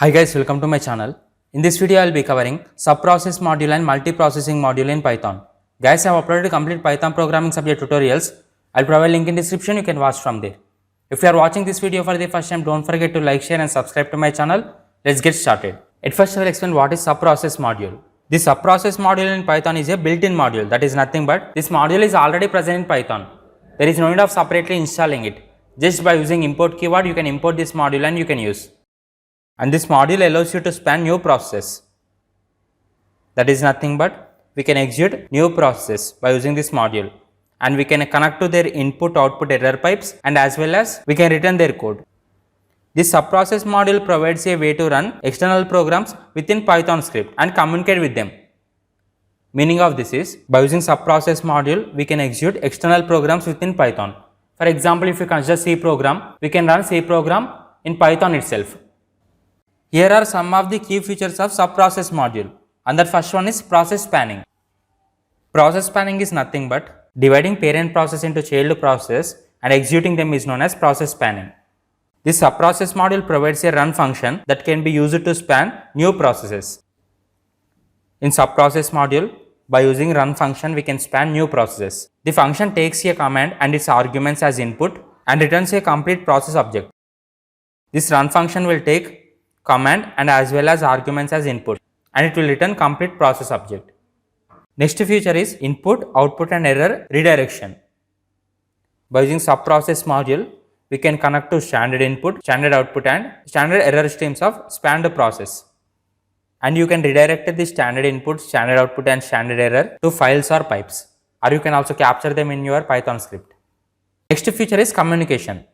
Hi guys, welcome to my channel. In this video, I will be covering subprocess module and multiprocessing module in Python. Guys, I have uploaded complete Python programming subject tutorials. I will provide link in description, you can watch from there. If you are watching this video for the first time, don't forget to like, share and subscribe to my channel. Let's get started. At first, I will explain what is subprocess module. This subprocess module in Python is a built-in module, that is nothing but this module is already present in Python. There is no need of separately installing it. Just by using import keyword, you can import this module and you can use. And this module allows you to span new processes. That is nothing but we can execute new processes by using this module, and we can connect to their input output error pipes, and as well as we can return their code. This subprocess module provides a way to run external programs within Python script and communicate with them. Meaning of this is, by using subprocess module, we can execute external programs within Python. For example, if you consider C program, we can run C program in Python itself. Here are some of the key features of subprocess module, and that first one is process spanning. Process spanning is nothing but dividing parent process into child process and executing them is known as process spanning. This subprocess module provides a run function that can be used to span new processes. In subprocess module, by using run function, we can span new processes. The function takes a command and its arguments as input and returns a complete process object. This run function will take command and as well as arguments as input, and it will return complete process object. Next feature is input, output and error redirection. By using subprocess module, we can connect to standard input, standard output and standard error streams of spanned process. And you can redirect the standard input, standard output and standard error to files or pipes, or you can also capture them in your Python script. Next feature is communication.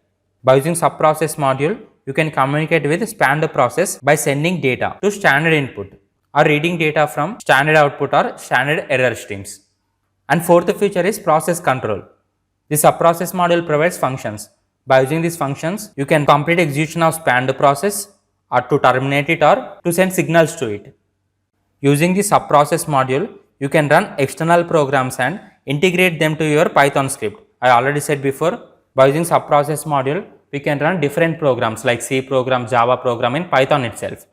By using subprocess module, you can communicate with spanned process by sending data to standard input or reading data from standard output or standard error streams. And fourth feature is process control. The subprocess module provides functions. By using these functions, you can complete execution of spanned process or to terminate it or to send signals to it. Using the subprocess module, you can run external programs and integrate them to your Python script. I already said before, by using subprocess module, we can run different programs like C program, Java program in Python itself.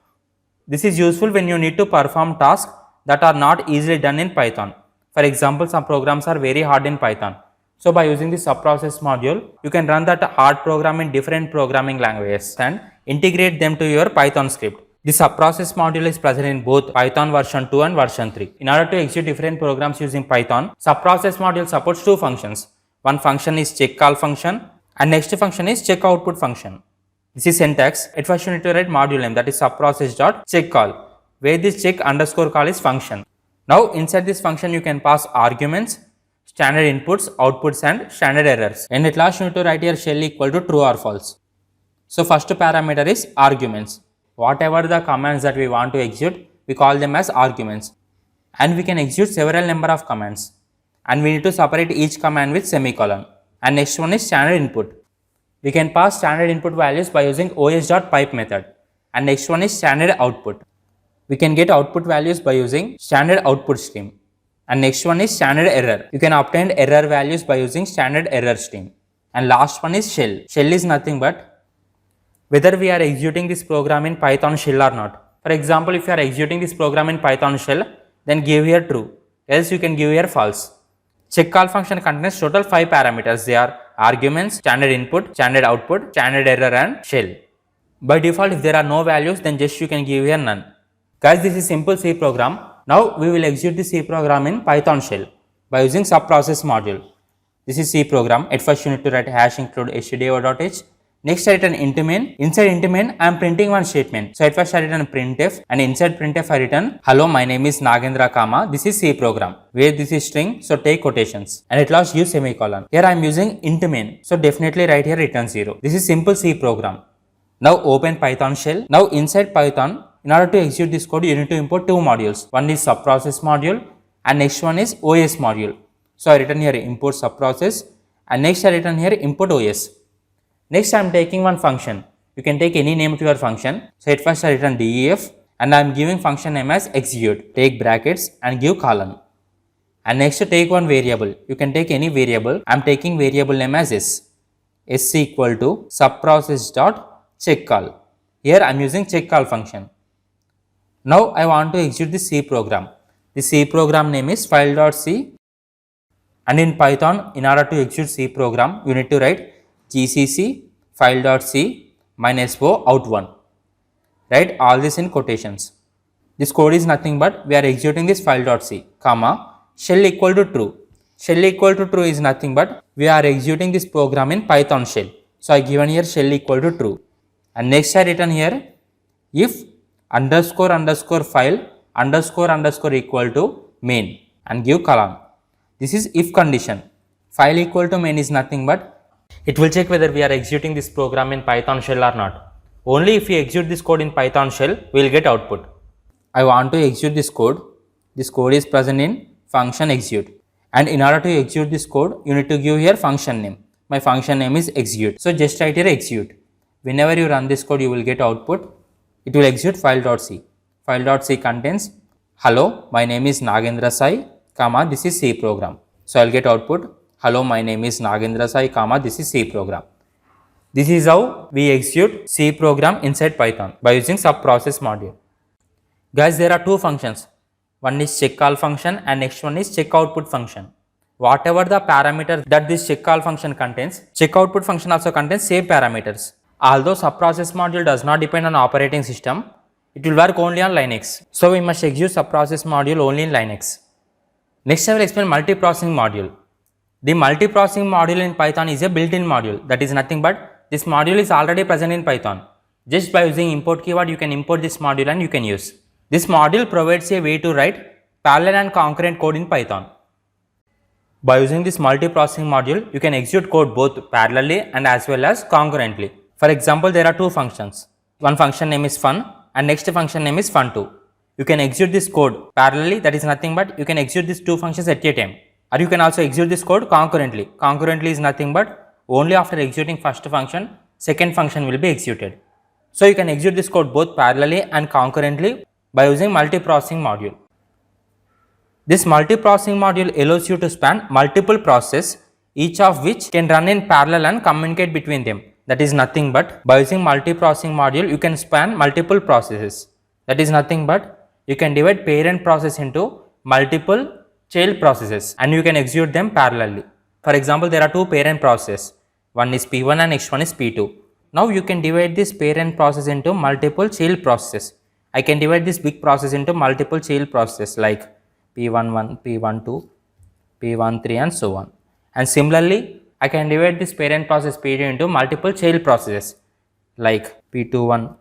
This is useful when you need to perform tasks that are not easily done in Python. For example, some programs are very hard in Python. So by using the subprocess module, you can run that hard program in different programming languages and integrate them to your Python script. The subprocess module is present in both Python version 2 and version 3. In order to execute different programs using Python, subprocess module supports two functions. One function is check call function and next function is check output function. This is syntax. At first you need to write module name, that is subprocess.checkCall, where this check underscore call is function. Now inside this function you can pass arguments, standard inputs, outputs and standard errors. And at last you need to write here shell equal to true or false. So first parameter is arguments. Whatever the commands that we want to execute, we call them as arguments. And we can execute several number of commands. And we need to separate each command with semicolon. And next one is standard input. We can pass standard input values by using os.pipe method. And next one is standard output. We can get output values by using standard output stream. And next one is standard error. You can obtain error values by using standard error stream. And last one is shell. Shell is nothing but whether we are executing this program in Python shell or not. For example, if you are executing this program in Python shell, then give here true. Else you can give here false. Check call function contains total 5 parameters. They are arguments, standard input, standard output, standard error and shell. By default, if there are no values, then just you can give here none. Guys, this is simple C program. Now we will execute the C program in Python shell by using subprocess module. This is C program. At first you need to write hash include stdio.h. Next I return int main. Inside int main I am printing one statement. So at first I return printf and inside printf I return hello, my name is Nagendra comma. This is C program where this is string, so take quotations and at last use semicolon. Here I am using int main, so definitely write here return 0. This is simple C program. Now open Python shell. Now inside Python, in order to execute this code, you need to import two modules. One is subprocess module and next one is OS module. So I return here import subprocess and next I return here import OS. Next I am taking one function. You can take any name to your function. So at first I return def and I am giving function name as execute. Take brackets and give colon. And next take one variable. You can take any variable. I am taking variable name as s. S equal to subprocess.checkCall. Here I am using check call function. Now I want to execute the C program. The C program name is file.c, and in Python, in order to execute C program, you need to write gcc file.c -o out1. Write all this in quotations. This code is nothing but we are executing this file.c, comma, shell equal to true. Shell equal to true is nothing but we are executing this program in Python shell. So I given here shell equal to true. And next I written here if underscore underscore file underscore underscore equal to main and give colon. This is if condition. File equal to main is nothing but it will check whether we are executing this program in Python shell or not. Only if we execute this code in Python shell, we will get output. I want to execute this code. This code is present in function execute. And in order to execute this code, you need to give here function name. My function name is execute. So just write here execute. Whenever you run this code, you will get output. It will execute file.c. File.c contains hello, my name is Nagendra Sai, comma, this is C program. So I will get output hello, my name is Nagendra Sai, comma, this is C program. This is how we execute C program inside Python by using subprocess module. Guys, there are two functions. One is check call function and next one is check output function. Whatever the parameters that this check call function contains, check output function also contains same parameters. Although subprocess module does not depend on operating system, it will work only on Linux. So we must execute subprocess module only in Linux. Next I will explain multiprocessing module. The multiprocessing module in Python is a built-in module. That is nothing but this module is already present in Python. Just by using import keyword, you can import this module and you can use. This module provides a way to write parallel and concurrent code in Python. By using this multiprocessing module, you can execute code both parallelly and as well as concurrently. For example, there are two functions. One function name is fun and next function name is fun2. You can execute this code parallelly, that is nothing but you can execute these two functions at a time. Or you can also execute this code concurrently. Concurrently is nothing but only after executing first function, second function will be executed. So you can execute this code both parallelly and concurrently by using multiprocessing module. This multiprocessing module allows you to span multiple processes, each of which can run in parallel and communicate between them. That is nothing but by using multiprocessing module, you can span multiple processes. That is nothing but you can divide parent process into multiple child processes and you can execute them parallelly. For example, there are two parent processes. One is P1 and next one is P2. Now you can divide this parent process into multiple child processes. I can divide this big process into multiple child processes like P11, P12, P13 and so on. And similarly, I can divide this parent process P2 into multiple child processes like P21,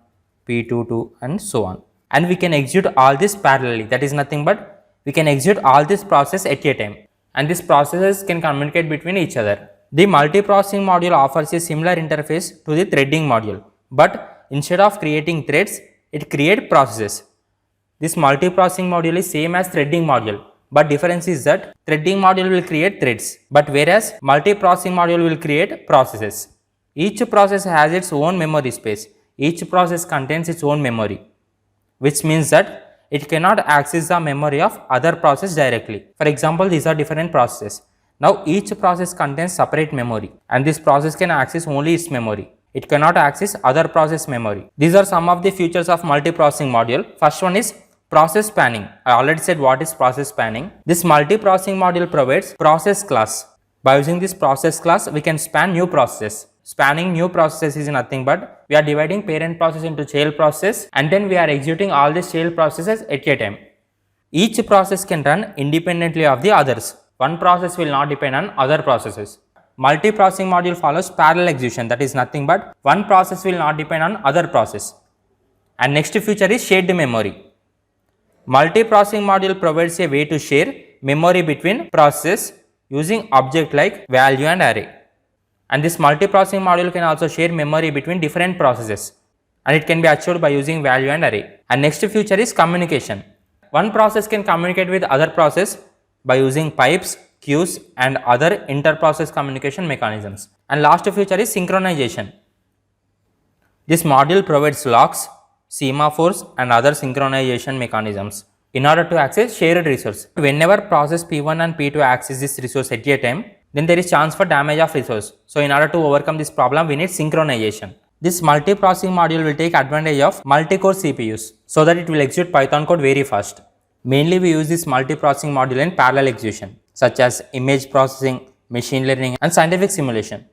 P22 and so on. And we can execute all this parallelly. That is nothing but we can execute all this process at a time. And these processes can communicate between each other. The multiprocessing module offers a similar interface to the threading module. But instead of creating threads, it creates processes. This multiprocessing module is same as threading module, but difference is that threading module will create threads, but whereas multiprocessing module will create processes. Each process has its own memory space. Each process contains its own memory, which means that it cannot access the memory of other process directly. For example, these are different processes. Now each process contains separate memory and this process can access only its memory. It cannot access other process memory. These are some of the features of multiprocessing module. First one is process spanning. I already said what is process spanning. This multiprocessing module provides process class. By using this process class, we can span new processes. Spanning new processes is nothing but we are dividing parent process into child process and then we are executing all these child processes at a time. Each process can run independently of the others. One process will not depend on other processes. Multiprocessing module follows parallel execution, that is nothing but one process will not depend on other process. And next feature is shared memory. Multiprocessing module provides a way to share memory between processes using object like value and array. And this multiprocessing module can also share memory between different processes and it can be achieved by using value and array. And next feature is communication. One process can communicate with other process by using pipes, queues and other inter-process communication mechanisms. And last feature is synchronization. This module provides locks, semaphores and other synchronization mechanisms in order to access shared resource. Whenever process P1 and P2 access this resource at a time, then there is chance for damage of resource. So in order to overcome this problem, we need synchronization. This multiprocessing module will take advantage of multi-core CPUs so that it will execute Python code very fast. Mainly we use this multiprocessing module in parallel execution such as image processing, machine learning and scientific simulation.